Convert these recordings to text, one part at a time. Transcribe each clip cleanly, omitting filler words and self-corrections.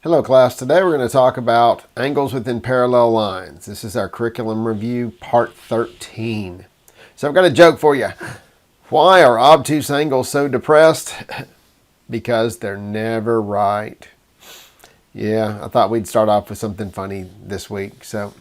Hello class, today we're going to talk about angles within parallel lines. This is our curriculum review part 13. So I've got a joke for you. Why are obtuse angles so depressed? Because they're never right. Yeah, I thought we'd start off with something funny this week. So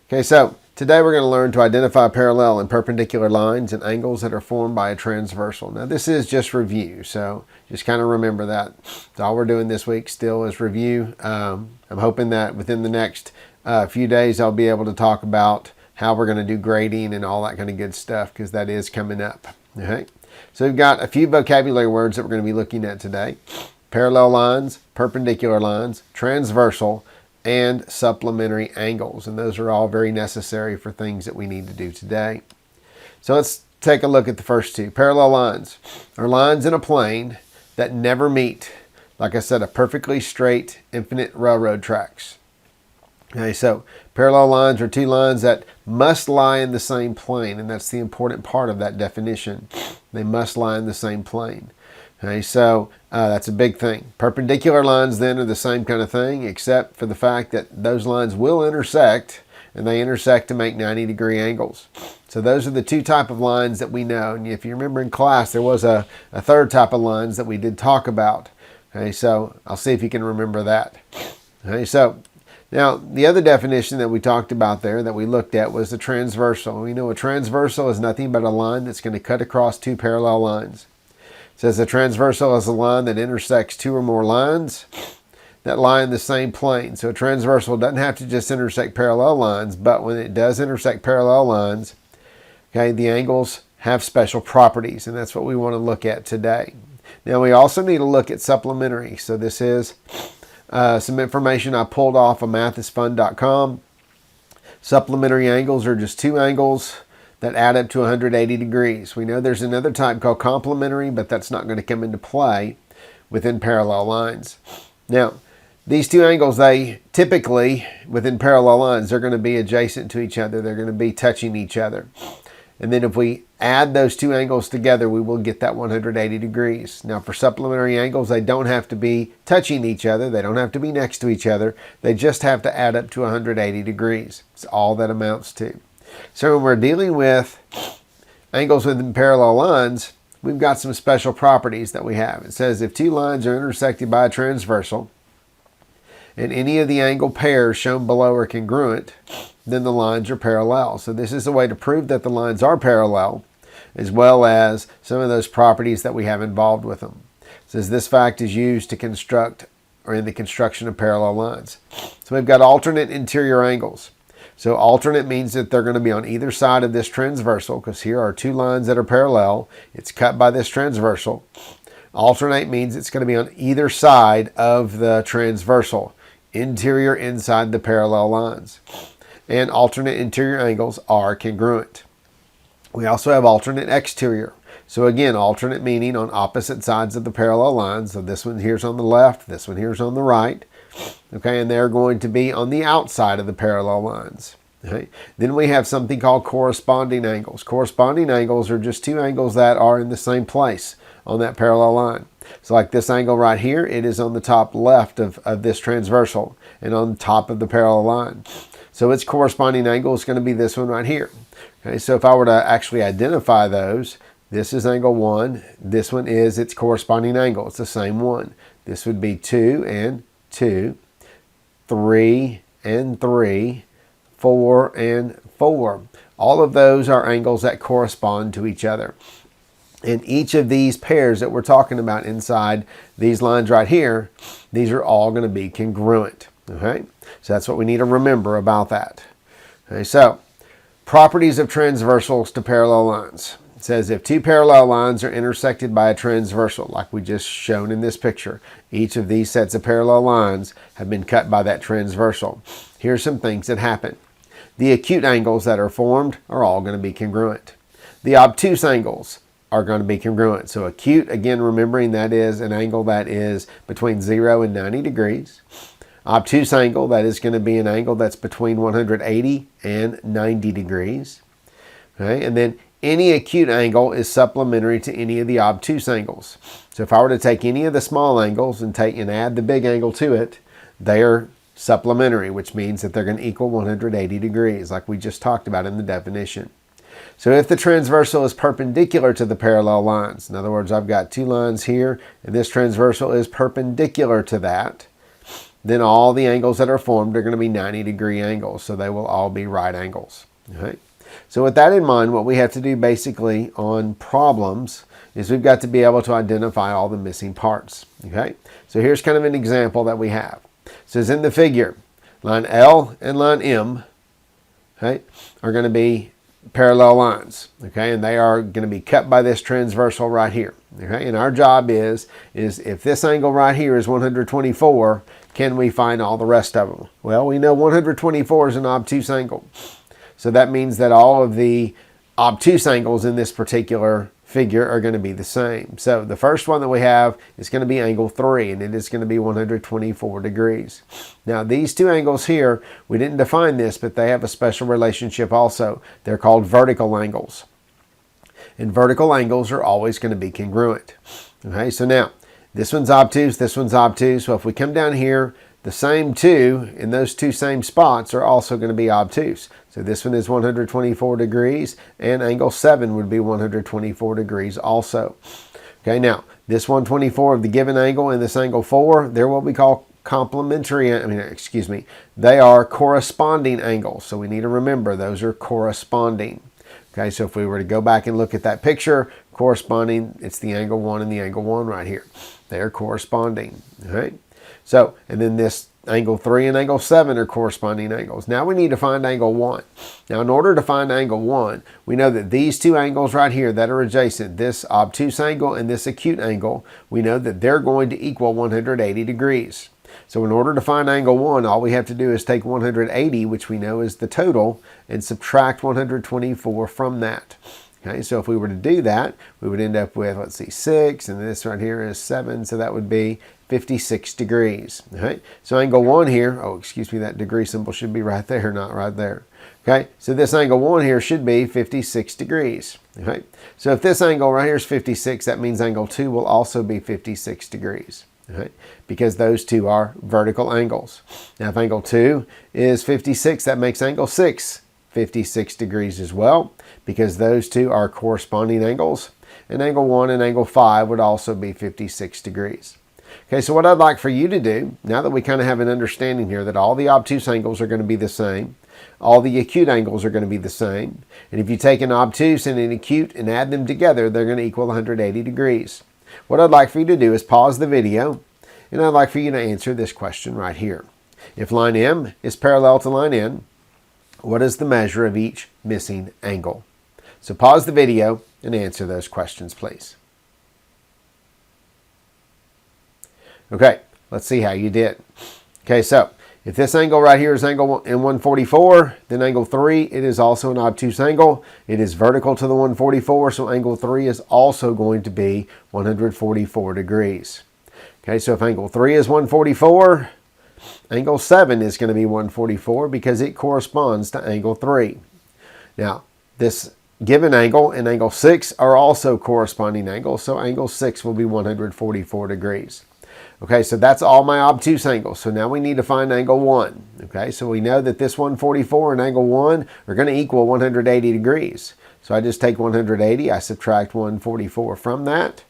today we're going to learn to identify parallel and perpendicular lines and angles that are formed by a transversal. Now this is just review, so just kind of remember that. So all we're doing this week still is review. I'm hoping that within the next few days I'll be able to talk about how we're going to do grading and all that kind of good stuff, because that is coming up. Okay. So we've got a few vocabulary words that we're going to be looking at today. Parallel lines, perpendicular lines, transversal, and supplementary angles. And those are all very necessary for things that we need to do today. So let's take a look at the first two. Parallel lines are lines in a plane that never meet. Like I said, a perfectly straight, infinite railroad tracks. Okay, so parallel lines are two lines that must lie in the same plane, and that's the important part of that definition. They must lie in the same plane. Okay, so that's a big thing. Perpendicular lines then are the same kind of thing, except for the fact that those lines will intersect, and they intersect to make 90-degree angles. So those are the two type of lines that we know. And if you remember in class, there was a third type of lines that we did talk about. Okay, so I'll see if you can remember that. Okay, so now the other definition that we talked about there that we looked at was the transversal. We know a transversal is nothing but a line that's going to cut across two parallel lines. It says a transversal is a line that intersects two or more lines that lie in the same plane. So a transversal doesn't have to just intersect parallel lines, but when it does intersect parallel lines, okay, the angles have special properties, and that's what we want to look at today. Now we also need to look at supplementary. So this is some information I pulled off of mathisfun.com. Supplementary angles are just two angles that add up to 180 degrees. We know there's another type called complementary, but that's not going to come into play within parallel lines. Now, these two angles, they typically, within parallel lines, they're going to be adjacent to each other. They're going to be touching each other. And then if we add those two angles together, we will get that 180 degrees. Now, for supplementary angles, they don't have to be touching each other. They don't have to be next to each other. They just have to add up to 180 degrees. It's all that amounts to. So when we're dealing with angles within parallel lines, we've got some special properties that we have. It says if two lines are intersected by a transversal and any of the angle pairs shown below are congruent, then the lines are parallel. So this is a way to prove that the lines are parallel, as well as some of those properties that we have involved with them. It says this fact is used to construct or in the construction of parallel lines. So we've got alternate interior angles. So alternate means that they're going to be on either side of this transversal, because here are two lines that are parallel. It's cut by this transversal. Alternate means it's going to be on either side of the transversal, interior inside the parallel lines. And alternate interior angles are congruent. We also have alternate exterior. So again, alternate meaning on opposite sides of the parallel lines. So this one here's on the left, this one here's on the right. Okay, and they're going to be on the outside of the parallel lines. Okay. Then we have something called corresponding angles. Corresponding angles are just two angles that are in the same place on that parallel line. So like this angle right here, it is on the top left of this transversal and on top of the parallel line. So its corresponding angle is going to be this one right here. Okay, so if I were to actually identify those, this is angle 1. This one is its corresponding angle. It's the same one. This would be 2 and 2, 3 and 3, 4 and 4. All of those are angles that correspond to each other. And each of these pairs that we're talking about inside these lines right here, these are all going to be congruent. Okay, so that's what we need to remember about that. Okay, so properties of transversals to parallel lines. It says if two parallel lines are intersected by a transversal, like we just shown in this picture, each of these sets of parallel lines have been cut by that transversal. Here's some things that happen. The acute angles that are formed are all going to be congruent. The obtuse angles are going to be congruent. So acute, again, remembering that is an angle that is between 0 and 90 degrees. Obtuse angle, that is going to be an angle that's between 180 and 90 degrees. Okay, and then any acute angle is supplementary to any of the obtuse angles. So if I were to take any of the small angles and add the big angle to it, they are supplementary, which means that they're going to equal 180 degrees, like we just talked about in the definition. So if the transversal is perpendicular to the parallel lines, in other words, I've got two lines here, and this transversal is perpendicular to that, then all the angles that are formed are going to be 90-degree angles, so they will all be right angles. Okay? So with that in mind, what we have to do basically on problems is we've got to be able to identify all the missing parts. Okay? So here's kind of an example that we have. It says in the figure, line L and line M, okay, are going to be parallel lines, okay, and they are going to be cut by this transversal right here. Okay, and our job is if this angle right here is 124, can we find all the rest of them? Well, we know 124 is an obtuse angle, so that means that all of the obtuse angles in this particular figure are going to be the same. So the first one that we have is going to be angle 3, and it is going to be 124 degrees. Now these two angles here, we didn't define this, but they have a special relationship also. They're called vertical angles. And vertical angles are always going to be congruent. Okay, so now this one's obtuse, this one's obtuse. Well, if we come down here, the same two in those two same spots are also going to be obtuse. So this one is 124 degrees, and angle 7 would be 124 degrees also. Okay, now this 124 of the given angle and this angle 4, they're what we call they are corresponding angles. So we need to remember those are corresponding. Okay, so if we were to go back and look at that picture, corresponding, it's the angle 1 and the angle 1 right here. They are corresponding. All right. So, and then this angle 3 and angle 7 are corresponding angles. Now we need to find angle 1. Now in order to find angle 1, we know that these two angles right here that are adjacent, this obtuse angle and this acute angle, we know that they're going to equal 180 degrees. So in order to find angle 1, all we have to do is take 180, which we know is the total, and subtract 124 from that. Okay, so if we were to do that, we would end up with, let's see, 6, and this right here is 7, so that would be 56 degrees. Okay, so angle 1 here, that degree symbol should be right there, not right there. Okay, so this angle 1 here should be 56 degrees. Okay, so if this angle right here is 56, that means angle 2 will also be 56 degrees. Okay, because those two are vertical angles. Now if angle 2 is 56, that makes angle 6 56 degrees as well, because those two are corresponding angles, and angle 1 and angle 5 would also be 56 degrees. Okay, so what I'd like for you to do, now that we kind of have an understanding here that all the obtuse angles are going to be the same, all the acute angles are going to be the same, and if you take an obtuse and an acute and add them together, they're going to equal 180 degrees. What I'd like for you to do is pause the video, and I'd like for you to answer this question right here. If line M is parallel to line N, what is the measure of each missing angle? So pause the video and answer those questions, please. Okay, let's see how you did. Okay, so if this angle right here is angle 144, then angle 3, it is also an obtuse angle. It is vertical to the 144, so angle 3 is also going to be 144 degrees. Okay, so if angle 3 is 144, angle 7 is going to be 144 because it corresponds to angle 3. Now, this given angle and angle 6 are also corresponding angles, so angle 6 will be 144 degrees. Okay, so that's all my obtuse angles. So now we need to find angle 1. Okay, so we know that this 144 and angle 1 are going to equal 180 degrees. So I just take 180, I subtract 144 from that.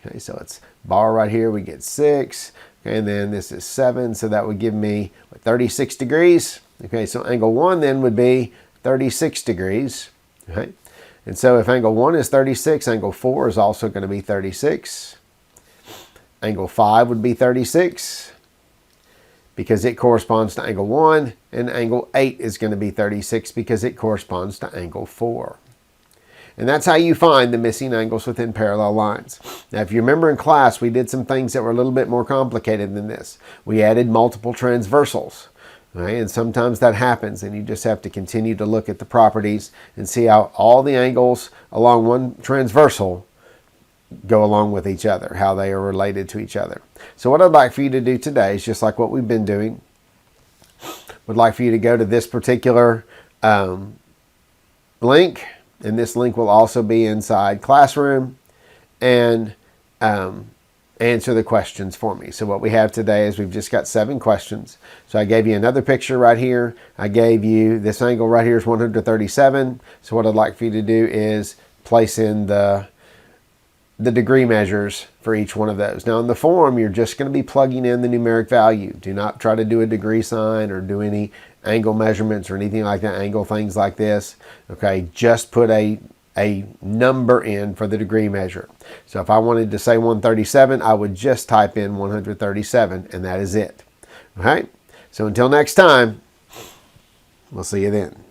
Okay, so it's bar right here, we get 6. Okay, and then this is 7, so that would give me 36 degrees. Okay, so angle 1 then would be 36 degrees. Okay, and so if angle 1 is 36, angle 4 is also going to be 36. Angle 5 would be 36 because it corresponds to angle 1, and angle 8 is going to be 36 because it corresponds to angle 4. And that's how you find the missing angles within parallel lines. Now, if you remember in class, we did some things that were a little bit more complicated than this. We added multiple transversals, right? And sometimes that happens, and you just have to continue to look at the properties and see how all the angles along one transversal go along with each other, how they are related to each other. So what I'd like for you to do today is just like what we've been doing. Would like for you to go to this particular link, and this link will also be inside Classroom, and answer the questions for me. So what we have today is we've just got 7 questions. So I gave you another picture right here. I gave you this angle right here is 137. So what I'd like for you to do is place in the degree measures for each one of those. Now in the form, you're just going to be plugging in the numeric value. Do not try to do a degree sign or do any angle measurements or anything like that, angle things like this. Okay, just put a number in for the degree measure. So if I wanted to say 137, I would just type in 137 and that is it. Okay, so until next time, we'll see you then.